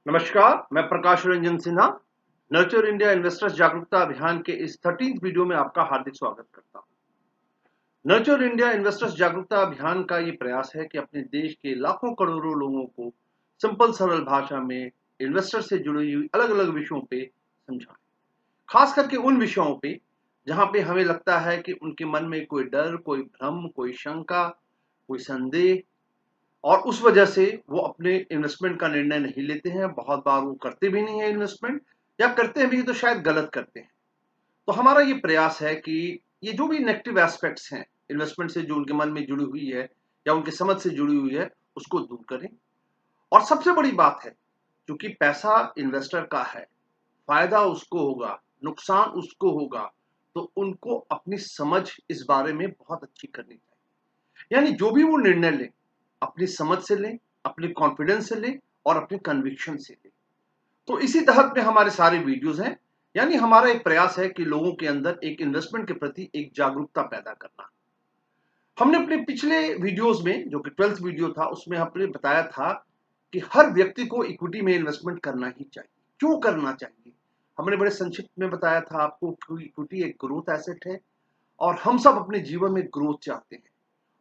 नमस्कार, मैं Prakash Ranjan Sinha nurture India investors जागरूकता अभियान के इस 13th वीडियो में आपका हार्दिक स्वागत करता हूं। नर्चर इंडिया इन्वेस्टर्स जागरूकता अभियान का ये प्रयास है कि अपने देश के लाखों करोड़ों लोगों को सिंपल सरल भाषा में इन्वेस्टर से जुड़ी हुई अलग अलग विषयों पे समझाएं, खास करके उन विषयों पे जहां पे हमें लगता है कि उनके मन में कोई डर, कोई भ्रम, कोई शंका, कोई संदेह और उस वजह से वो अपने इन्वेस्टमेंट का निर्णय नहीं लेते हैं। बहुत बार वो करते भी नहीं है इन्वेस्टमेंट, या करते भी तो शायद गलत करते हैं। तो हमारा ये प्रयास है कि ये जो भी नेगेटिव एस्पेक्ट्स हैं इन्वेस्टमेंट से, जो उनके मन में जुड़ी हुई है या उनकी समझ से जुड़ी हुई है, उसको दूर करें। और सबसे बड़ी बात है, क्योंकि पैसा इन्वेस्टर का है, फायदा उसको होगा, नुकसान उसको होगा, तो उनको अपनी समझ इस बारे में बहुत अच्छी करनी चाहिए। यानी जो भी वो निर्णय लें, अपनी समझ से लें, अपने कॉन्फिडेंस से लें और अपने कन्विक्शन से लें। तो इसी तहत में हमारे सारे वीडियोस हैं। यानी हमारा एक प्रयास है कि लोगों के अंदर एक इन्वेस्टमेंट के प्रति एक जागरूकता पैदा करना। हमने अपने पिछले वीडियोस में, जो कि 12th वीडियो था, उसमें हमने बताया था कि हर व्यक्ति को इक्विटी में इन्वेस्टमेंट करना ही चाहिए। क्यों करना चाहिए? हमने बड़े संक्षिप्त में बताया था आपको कि इक्विटी एक ग्रोथ एसेट है और हम सब अपने जीवन में ग्रोथ चाहते हैं।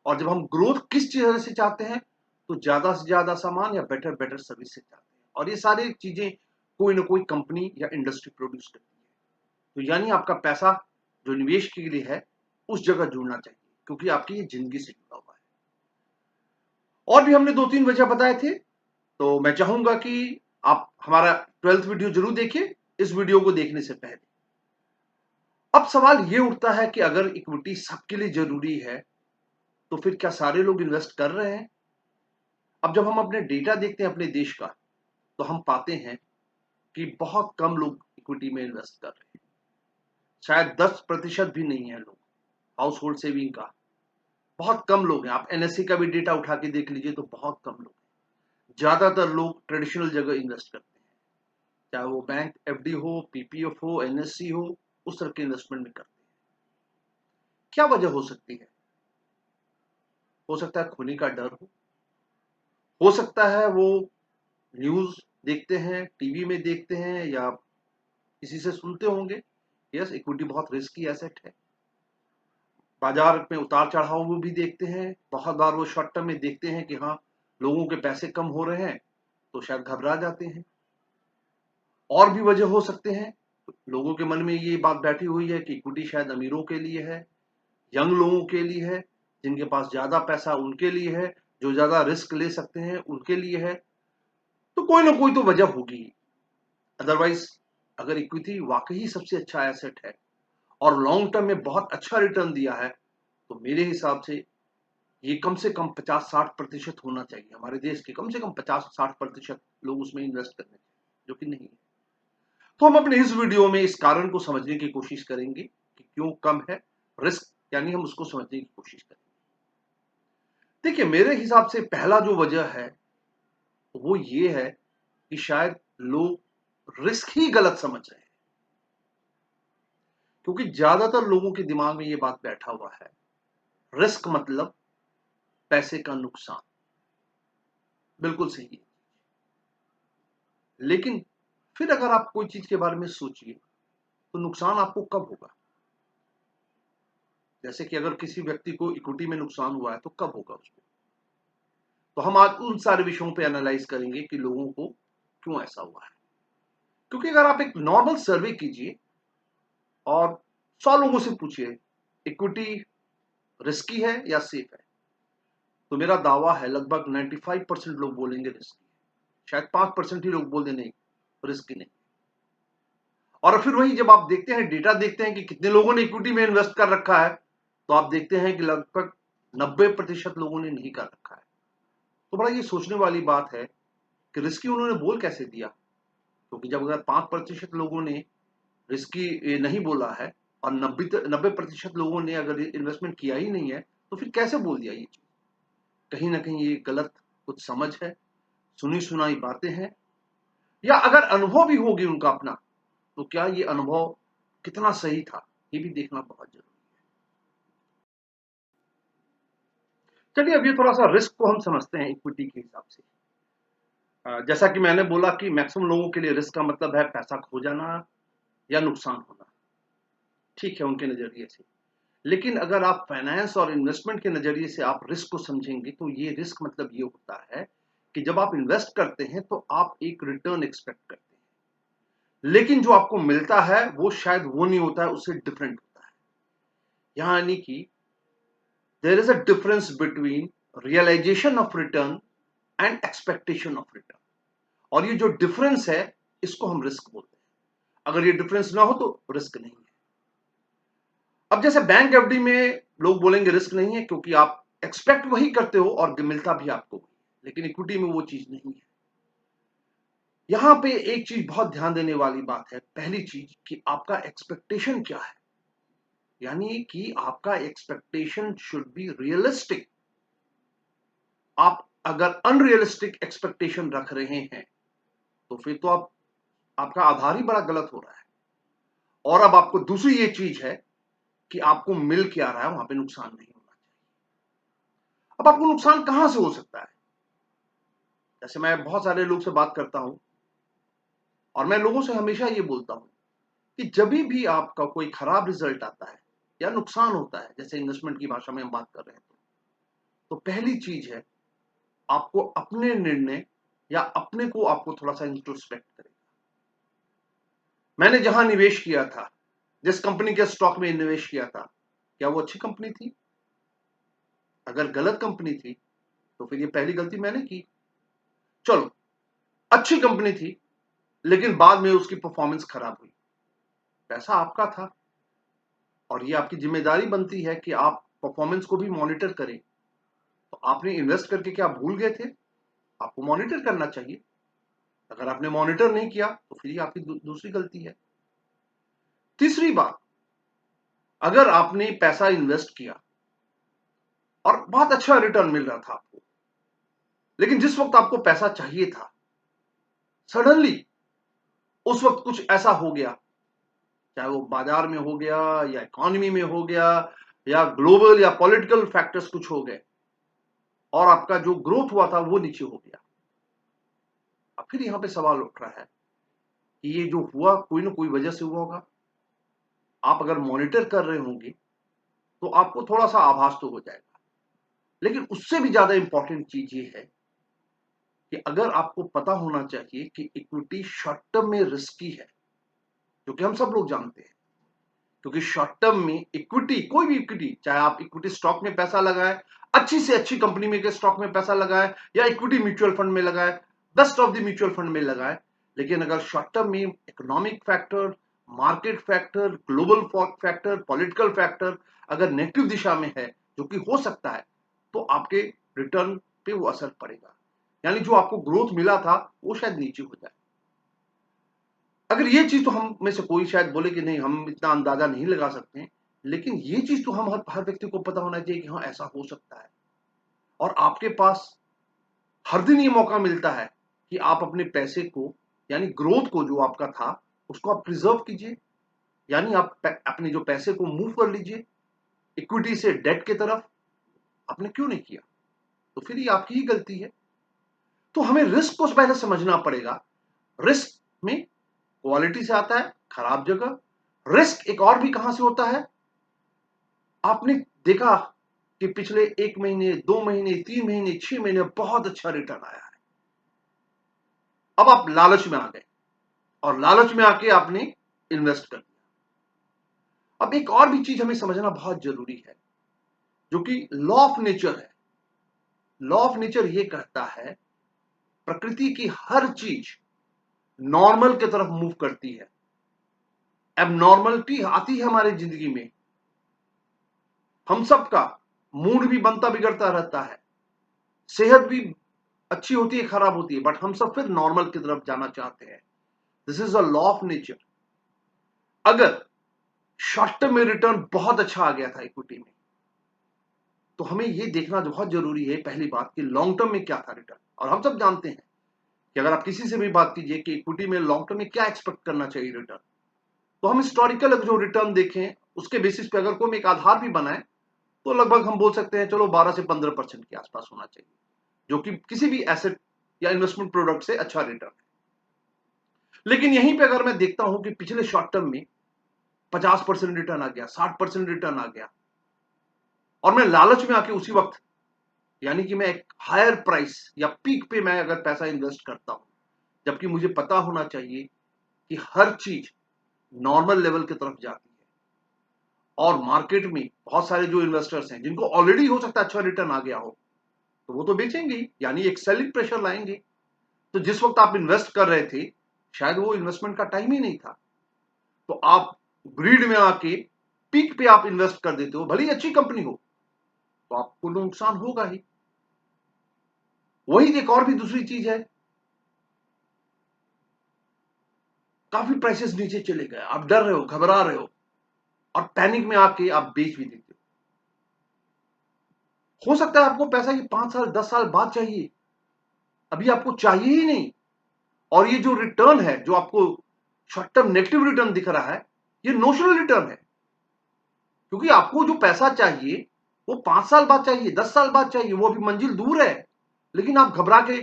और जब हम ग्रोथ किस चीज से चाहते हैं, तो ज्यादा से ज्यादा सामान या बेटर बेटर सर्विस से चाहते हैं। और ये सारी चीजें कोई ना कोई कंपनी या इंडस्ट्री प्रोड्यूस करती है। तो यानी आपका पैसा जो निवेश के लिए है, उस जगह जुड़ना चाहिए, क्योंकि आपकी ये जिंदगी से जुड़ा हुआ है। और भी हमने 2-3 वजह बताए थे। तो मैं चाहूंगा कि आप हमारा 12th वीडियो जरूर देखिए इस वीडियो को देखने से पहले। अब सवाल ये उठता है कि अगर इक्विटी सबके लिए जरूरी है, तो फिर क्या सारे लोग इन्वेस्ट कर रहे हैं? अब जब हम अपने डेटा देखते हैं अपने देश का, तो हम पाते हैं कि बहुत कम लोग इक्विटी में इन्वेस्ट कर रहे हैं। शायद 10% भी नहीं है लोग हाउस होल्ड सेविंग का। बहुत कम लोग हैं। आप एनएससी का भी डेटा उठा के देख लीजिए तो बहुत कम लोग हैं। ज्यादातर लोग ट्रेडिशनल जगह इन्वेस्ट करते हैं, चाहे वो बैंक एफडी हो, पीपीएफ हो, एनएससी हो, उस तरह के इन्वेस्टमेंट में करते हैं। क्या वजह हो सकती है? हो सकता है खोने का डर हो सकता है वो न्यूज देखते हैं, टीवी में देखते हैं, या किसी से सुनते होंगे, यस इक्विटी बहुत रिस्की एसेट है। बाजार में उतार चढ़ाव वो भी देखते हैं। बहुत बार वो शॉर्ट टर्म में देखते हैं कि हाँ, लोगों के पैसे कम हो रहे हैं, तो शायद घबरा जाते हैं। और भी वजह हो सकते हैं। लोगों के मन में ये बात बैठी हुई है कि इक्विटी शायद अमीरों के लिए है, यंग लोगों के लिए है, जिनके पास ज्यादा पैसा उनके लिए है, जो ज्यादा रिस्क ले सकते हैं उनके लिए है। तो कोई ना कोई तो वजह होगी। अदरवाइज अगर इक्विटी वाकई सबसे अच्छा एसेट है और लॉन्ग टर्म में बहुत अच्छा रिटर्न दिया है, तो मेरे हिसाब से ये कम से कम 50-60% होना चाहिए। हमारे देश के कम से कम 50-60% लोग उसमें इन्वेस्ट करने चाहिए, जो कि नहीं है। तो हम अपने इस वीडियो में इस कारण को समझने की कोशिश करेंगे कि क्यों कम है रिस्क, यानी हम उसको समझने की कोशिश करेंगे। देखिए, मेरे हिसाब से पहला जो वजह है वो ये है कि शायद लोग रिस्क ही गलत समझ रहे हैं। क्योंकि ज्यादातर लोगों के दिमाग में ये बात बैठा हुआ है, रिस्क मतलब पैसे का नुकसान। बिल्कुल सही है। लेकिन फिर अगर आप कोई चीज के बारे में सोचिए, तो नुकसान आपको कब होगा? जैसे कि अगर किसी व्यक्ति को इक्विटी में नुकसान हुआ है, तो कब होगा उसको? तो हम आज उन सारे विषयों पे एनालाइज करेंगे कि लोगों को क्यों ऐसा हुआ है। क्योंकि अगर आप एक नॉर्मल सर्वे कीजिए और 100 लोगों से पूछिए इक्विटी रिस्की है या सेफ है, तो मेरा दावा है लगभग 95% लोग बोलेंगे रिस्की है। शायद 5% ही लोग बोल दे नहीं, रिस्की नहीं। और फिर वही जब आप देखते हैं, डेटा देखते हैं कि कितने लोगों ने इक्विटी में इन्वेस्ट कर रखा है, तो आप देखते हैं कि लगभग 90% लोगों ने नहीं कर रखा है। तो बड़ा ये सोचने वाली बात है कि रिस्की उन्होंने बोल कैसे दिया। क्योंकि जब अगर 5% लोगों ने रिस्की नहीं बोला है और 90% लोगों ने अगर इन्वेस्टमेंट किया ही नहीं है, तो फिर कैसे बोल दिया ये चीज? कहीं ना कहीं ये गलत कुछ समझ है, सुनी सुनाई बातें हैं, या अगर अनुभव भी होगी उनका अपना, तो क्या ये अनुभव कितना सही था, ये भी देखना बहुत जरूरी है। चलिए अब ये थोड़ा सा रिस्क को हम समझते हैं इक्विटी के हिसाब से। जैसा कि मैंने बोला कि मैक्सिमम लोगों के लिए रिस्क का मतलब है पैसा खो जाना या नुकसान होना। ठीक है, उनके नजरिए से। लेकिन अगर आप फाइनेंस और इन्वेस्टमेंट के नजरिए से आप रिस्क को समझेंगे तो ये रिस्क मतलब ये होता है कि जब आप इन्वेस्ट करते हैं तो आप एक रिटर्न एक्सपेक्ट करते हैं, लेकिन जो आपको मिलता है वो शायद वो नहीं होता है, उससे डिफरेंट होता है। यानी कि there is a difference between realisation of return and expectation of return, और ये जो डिफरेंस है इसको हम रिस्क बोलते हैं। अगर ये डिफरेंस ना हो तो रिस्क नहीं है। अब जैसे बैंक एफडी में लोग बोलेंगे रिस्क नहीं है क्योंकि आप एक्सपेक्ट वही करते हो और मिलता भी आपको वही, लेकिन इक्विटी में वो चीज नहीं है। यहां पे एक चीज बहुत ध्यान देने वाली बात है। पहली चीज कि आपका एक्सपेक्टेशन क्या है, यानी कि आपका एक्सपेक्टेशन शुड बी रियलिस्टिक। आप अगर अनरियलिस्टिक एक्सपेक्टेशन रख रहे हैं तो फिर तो आपका आधार ही बड़ा गलत हो रहा है। और अब आपको दूसरी ये चीज है कि आपको मिल क्या रहा है, वहां पे नुकसान नहीं होना चाहिए। अब आपको नुकसान कहां से हो सकता है? जैसे मैं बहुत सारे लोग से बात करता हूं और मैं लोगों से हमेशा ये बोलता हूं कि जब भी आपका कोई खराब रिजल्ट आता है या नुकसान होता है, जैसे इन्वेस्टमेंट की भाषा में हम बात कर रहे हैं, तो पहली चीज है आपको अपने निर्णय या अपने को आपको थोड़ा सा इंट्रोस्पेक्ट करें। मैंने जहां निवेश किया था, जिस कंपनी के स्टॉक में निवेश किया था, क्या वो अच्छी कंपनी थी? अगर गलत कंपनी थी तो फिर ये पहली गलती मैंने की। चलो, अच्छी कंपनी थी लेकिन बाद में उसकी परफॉर्मेंस खराब हुई, पैसा आपका था और ये आपकी जिम्मेदारी बनती है कि आप परफॉर्मेंस को भी मॉनिटर करें। तो आपने इन्वेस्ट करके क्या भूल गए थे? आपको मॉनिटर करना चाहिए। अगर आपने मॉनिटर नहीं किया तो फिर ये आपकी दूसरी गलती है। तीसरी बात, अगर आपने पैसा इन्वेस्ट किया और बहुत अच्छा रिटर्न मिल रहा था आपको, लेकिन जिस वक्त आपको पैसा चाहिए था, सडनली उस वक्त कुछ ऐसा हो गया, चाहे वो बाजार में हो गया या इकोनॉमी में हो गया या ग्लोबल या पॉलिटिकल फैक्टर्स कुछ हो गए और आपका जो ग्रोथ हुआ था वो नीचे हो गया। अब फिर यहां पे सवाल उठ रहा है कि ये जो हुआ कोई ना कोई वजह से हुआ होगा। आप अगर मॉनिटर कर रहे होंगे तो आपको थोड़ा सा आभास तो हो जाएगा, लेकिन उससे भी ज्यादा इंपॉर्टेंट चीज ये है कि अगर आपको पता होना चाहिए कि इक्विटी शॉर्ट टर्म में रिस्की है, जो कि हम सब लोग जानते हैं। क्योंकि शॉर्ट टर्म में इक्विटी, कोई भी इक्विटी, चाहे आप इक्विटी स्टॉक में पैसा लगाए, अच्छी से अच्छी कंपनी में के स्टॉक में पैसा लगाए या इक्विटी म्यूचुअल फंड में लगाए, best of the mutual fund में लगाए, लेकिन अगर शॉर्ट टर्म में economic factor, market factor, global factor, political factor अगर नेगेटिव दिशा में है, जो कि हो सकता है, तो आपके रिटर्न पे वो असर पड़ेगा। यानी जो आपको ग्रोथ मिला था वो शायद नीचे हो जाए। अगर ये चीज तो हम में से कोई शायद बोले कि नहीं हम इतना अंदाजा नहीं लगा सकते हैं, लेकिन ये चीज तो हम हर व्यक्ति को पता होना चाहिए कि हाँ ऐसा हो सकता है। और आपके पास हर दिन ये मौका मिलता है कि आप अपने पैसे को, यानी ग्रोथ को जो आपका था उसको आप प्रिजर्व कीजिए। यानी आप अपने जो पैसे को मूव कर लीजिए इक्विटी से डेट की तरफ। आपने क्यों नहीं किया? तो फिर ये आपकी ही गलती है। तो हमें रिस्क को पहले समझना पड़ेगा। रिस्क में क्वालिटी से आता है, खराब जगह। रिस्क एक और भी कहां से होता है? आपने देखा कि पिछले 1 महीने, 2 महीने, 3 महीने, 6 महीने बहुत अच्छा रिटर्न आया है। अब आप लालच में आ गए और लालच में आके आपने इन्वेस्ट कर दिया। अब एक और भी चीज हमें समझना बहुत जरूरी है, जो कि लॉ ऑफ नेचर है। लॉ ऑफ नेचर ये कहता है प्रकृति की हर चीज नॉर्मल की तरफ मूव करती है। एबनॉर्मलिटी आती है हमारी जिंदगी में। हम सबका मूड भी बनता बिगड़ता रहता है, सेहत भी अच्छी होती है, खराब होती है, बट हम सब फिर नॉर्मल की तरफ जाना चाहते हैं। This is a law of nature. अगर शॉर्ट टर्म में रिटर्न बहुत अच्छा आ गया था इक्विटी में, तो हमें यह देखना बहुत जरूरी है पहली बात कि लॉन्ग टर्म में क्या था रिटर्न। और हम सब जानते हैं कि अगर आप किसी से भी बात कीजिए कि इक्विटी में लॉन्ग टर्म में क्या एक्सपेक्ट करना चाहिए रिटर्न, तो हम हिस्टोरिकल जो रिटर्न देखें उसके बेसिस पे अगर कोई एक आधार भी बनाए तो लगभग हम बोल सकते हैं चलो 12 से 15% के आसपास होना चाहिए, जो कि किसी भी एसेट या इन्वेस्टमेंट प्रोडक्ट से अच्छा रिटर्न है। लेकिन यहीं पे अगर मैं देखता हूं कि पिछले शॉर्ट टर्म में 50% रिटर्न आ गया, 60% रिटर्न आ गया, और मैं लालच में आके उसी वक्त, यानी कि मैं एक हायर प्राइस या पीक पे मैं अगर पैसा इन्वेस्ट करता हूं, जबकि मुझे पता होना चाहिए कि हर चीज नॉर्मल लेवल की तरफ जाती है, और मार्केट में बहुत सारे जो इन्वेस्टर्स हैं जिनको ऑलरेडी हो सकता है अच्छा रिटर्न आ गया हो, तो वो तो बेचेंगे ही, यानी एक सेलिंग प्रेशर लाएंगे। तो जिस वक्त आप इन्वेस्ट कर रहे थे शायद वो इन्वेस्टमेंट का टाइम ही नहीं था, तो आप ग्रीड में आके पीक पे आप इन्वेस्ट कर देते हो, भले ही अच्छी कंपनी हो, तो आपको नुकसान होगा ही। वही एक और भी दूसरी चीज है, काफी प्राइसेस नीचे चले गए, आप डर रहे हो, घबरा रहे हो, और पैनिक में आके आप बेच भी देते हो सकता है आपको पैसा ये 5 साल 10 साल बाद चाहिए, अभी आपको चाहिए ही नहीं। और ये जो रिटर्न है, जो आपको शॉर्ट टर्म नेगेटिव रिटर्न दिख रहा है, ये नोशनल रिटर्न है, क्योंकि आपको जो पैसा चाहिए वो 5 साल बाद चाहिए, 10 साल बाद चाहिए, वो अभी मंजिल दूर है, लेकिन आप घबरा के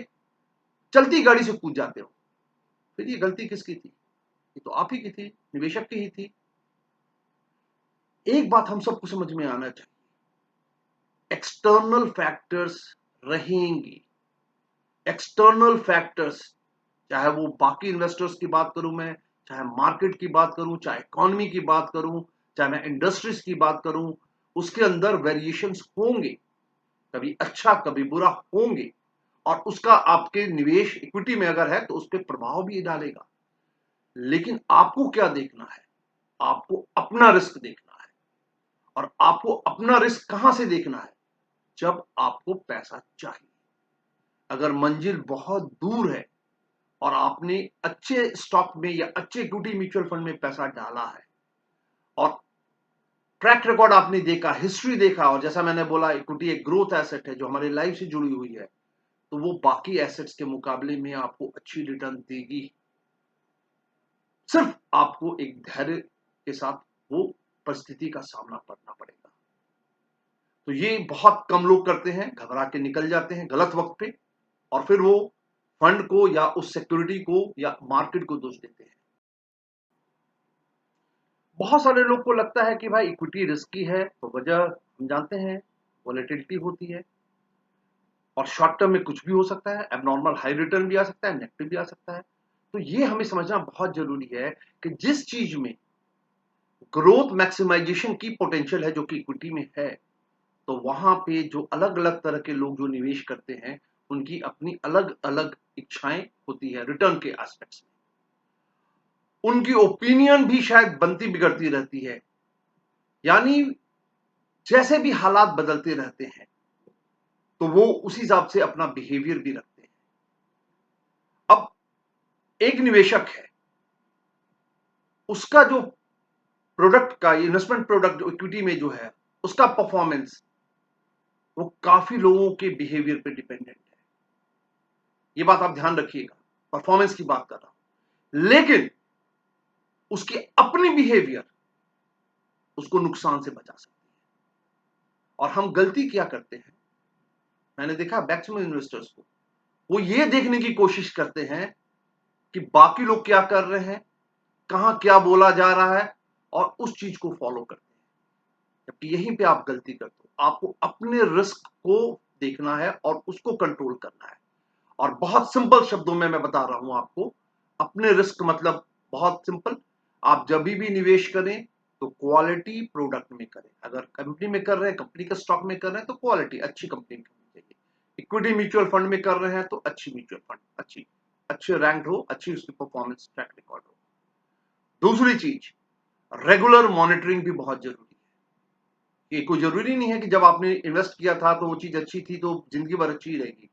चलती गाड़ी से कूद जाते हो। फिर ये गलती किसकी थी? ये तो आप ही की थी, निवेशक की ही थी। एक बात हम सबको समझ में आना चाहिए, एक्सटर्नल फैक्टर्स रहेंगे। एक्सटर्नल फैक्टर्स, चाहे वो बाकी इन्वेस्टर्स की बात करूं मैं, चाहे मार्केट की बात करूं, चाहे इकोनॉमी की बात करूं, चाहे मैं इंडस्ट्रीज की बात करूं, उसके अंदर वेरिएशंस होंगे, कभी अच्छा कभी बुरा होंगे, और उसका आपके निवेश इक्विटी में अगर है तो उस पर प्रभाव भी डालेगा। लेकिन आपको क्या देखना है? आपको अपना रिस्क देखना है, और आपको अपना रिस्क कहां से देखना है? जब आपको पैसा चाहिए। अगर मंजिल बहुत दूर है और आपने अच्छे स्टॉक में या अच्छे इक्विटी म्यूचुअल फंड में पैसा डाला है, और ट्रैक रिकॉर्ड आपने देखा, हिस्ट्री देखा, और जैसा मैंने बोला इक्विटी एक ग्रोथ एसेट है जो हमारे लाइफ से जुड़ी हुई है, तो वो बाकी एसेट्स के मुकाबले में आपको अच्छी रिटर्न देगी। सिर्फ आपको एक धैर्य के साथ वो परिस्थिति का सामना करना पड़ेगा। तो ये बहुत कम लोग करते हैं, घबरा के निकल जाते हैं गलत वक्त पे, और फिर वो फंड को या उस सिक्योरिटी को या मार्केट को दोष देते हैं। बहुत सारे लोग को लगता है कि भाई इक्विटी रिस्की है, तो वजह हम जानते हैं, वॉलेटिलिटी होती है, और शॉर्ट टर्म में कुछ भी हो सकता है, एबनॉर्मल हाई रिटर्न भी आ सकता है, नेगेटिव भी आ सकता है। तो ये हमें समझना बहुत जरूरी है कि जिस चीज में ग्रोथ मैक्सिमाइजेशन की पोटेंशियल है, जो कि इक्विटी में है, तो वहां पे जो अलग अलग तरह के लोग जो निवेश करते हैं, उनकी अपनी अलग अलग इच्छाएं होती है रिटर्न के एस्पेक्ट्स में। उनकी ओपिनियन भी शायद बनती बिगड़ती रहती है, यानी जैसे भी हालात बदलते रहते हैं, तो वो उसी हिसाब से अपना बिहेवियर भी रखते हैं। अब एक निवेशक है, उसका जो प्रोडक्ट का इन्वेस्टमेंट प्रोडक्ट जो इक्विटी में जो है, उसका परफॉर्मेंस वो काफी लोगों के बिहेवियर पे डिपेंडेंट है। ये बात आप ध्यान रखिएगा, परफॉर्मेंस की बात कर रहा हूं, लेकिन उसकी अपनी बिहेवियर उसको नुकसान से बचा सकती है। और हम गलती क्या करते हैं, मैंने देखा मैक्सिमम इन्वेस्टर्स को, वो ये देखने की कोशिश करते हैं कि बाकी लोग क्या कर रहे हैं, कहां क्या बोला जा रहा है, और उस चीज को फॉलो करते हैं, जबकि यहीं पे आप गलती करते हो। आपको अपने रिस्क को देखना है और उसको कंट्रोल करना है। और बहुत सिंपल शब्दों में मैं बता रहा हूं आपको, अपने रिस्क मतलब बहुत सिंपल, आप जब भी निवेश करें तो क्वालिटी प्रोडक्ट में करें। अगर कंपनी में कर रहे हैं, कंपनी के स्टॉक में कर रहे हैं, तो क्वालिटी अच्छी कंपनी में होनी चाहिए। इक्विटी म्यूचुअल फंड में कर रहे हैं तो अच्छी म्यूचुअल फंड, अच्छे रैंक हो, अच्छी उसकी परफॉर्मेंस ट्रैक रिकॉर्ड हो। दूसरी चीज, रेगुलर मॉनिटरिंग भी बहुत जरूरी है। ये कोई जरूरी नहीं है कि जब आपने इन्वेस्ट किया था तो वो चीज अच्छी थी तो जिंदगी भर अच्छी रहेगी,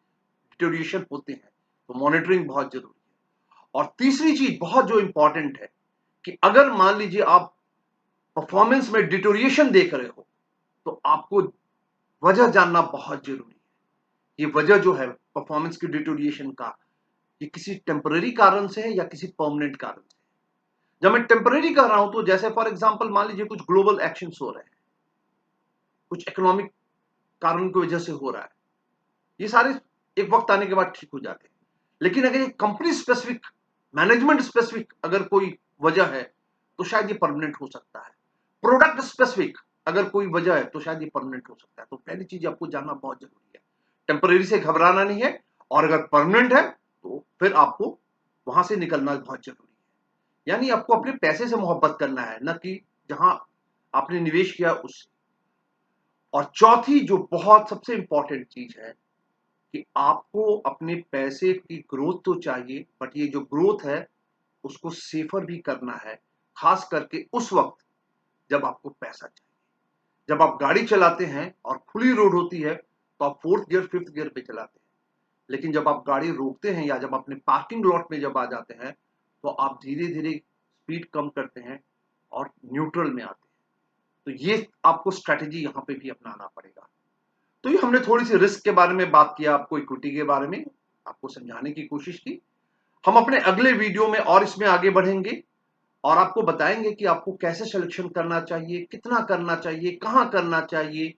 डिटोरिएशन होते हैं, तो मॉनिटरिंग बहुत जरूरी है। और तीसरी चीज बहुत जो इंपॉर्टेंट है, कि अगर मान लीजिए आप परफॉर्मेंस में डिटोरिएशन देख रहे हो, तो आपको वजह जानना बहुत जरूरी है। ये वजह जो है परफॉर्मेंस की डिटोरिएशन का, ये किसी टेम्पररी कारण से है या किसी परमानेंट कारण से। जब मैं टेम्पररी कर रहा हूं, तो जैसे फॉर एग्जांपल मान लीजिए कुछ ग्लोबल एक्शंस हो रहे हैं, कुछ इकोनॉमिक कारण की वजह से हो रहा है, ये सारे एक वक्त आने के बाद ठीक हो जाते हैं। लेकिन अगर ये कंपनी स्पेसिफिक, मैनेजमेंट स्पेसिफिक अगर कोई वजह है तो शायद ये परमानेंट हो सकता है। प्रोडक्ट स्पेसिफिक अगर कोई वजह है तो शायद ये परमानेंट हो सकता है। तो पहली चीज आपको जानना बहुत जरूरी है, टेम्परेरी से घबराना नहीं है, और अगर परमानेंट है तो फिर आपको वहां से निकलना बहुत जरूरी है। यानी आपको अपने पैसे से मोहब्बत करना है, न कि जहां आपने निवेश किया उससे। और चौथी जो बहुत सबसे इंपॉर्टेंट चीज है कि आपको अपने पैसे की ग्रोथ तो चाहिए, बट ये जो ग्रोथ है उसको सेफर भी करना है, खास करके उस वक्त जब आपको पैसा चाहिए। जब आप गाड़ी चलाते हैं और खुली रोड होती है तो आप फोर्थ गियर फिफ्थ गियर पे चलाते हैं, लेकिन जब आप गाड़ी रोकते हैं या जब अपने पार्किंग लॉट में जब आ जाते हैं तो आप धीरे धीरे स्पीड कम करते हैं और न्यूट्रल में आते हैं। तो ये आपको स्ट्रैटेजी यहां पे भी अपनाना पड़ेगा। तो ये हमने थोड़ी सी रिस्क के बारे में बात किया, आपको इक्विटी के बारे में आपको समझाने की कोशिश की। हम अपने अगले वीडियो में और इसमें आगे बढ़ेंगे और आपको बताएंगे कि आपको कैसे सिलेक्शन करना चाहिए, कितना करना चाहिए, कहां करना चाहिए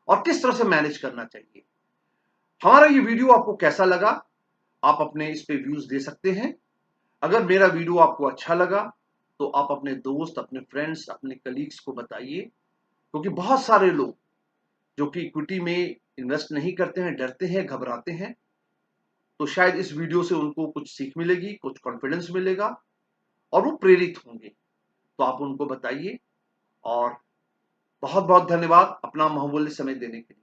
और किस तरह से मैनेज करना चाहिए। हमारा ये वीडियो आपको कैसा लगा, आप अपने इस पे व्यूज दे सकते हैं। अगर मेरा वीडियो आपको अच्छा लगा तो आप अपने दोस्त, अपने फ्रेंड्स, अपने कलीग्स को बताइए, क्योंकि बहुत सारे लोग जो कि इक्विटी में इन्वेस्ट नहीं करते हैं, डरते हैं, घबराते हैं, तो शायद इस वीडियो से उनको कुछ सीख मिलेगी, कुछ कॉन्फिडेंस मिलेगा और वो प्रेरित होंगे। तो आप उनको बताइए। और बहुत बहुत धन्यवाद अपना बहुमूल्य समय देने के लिए।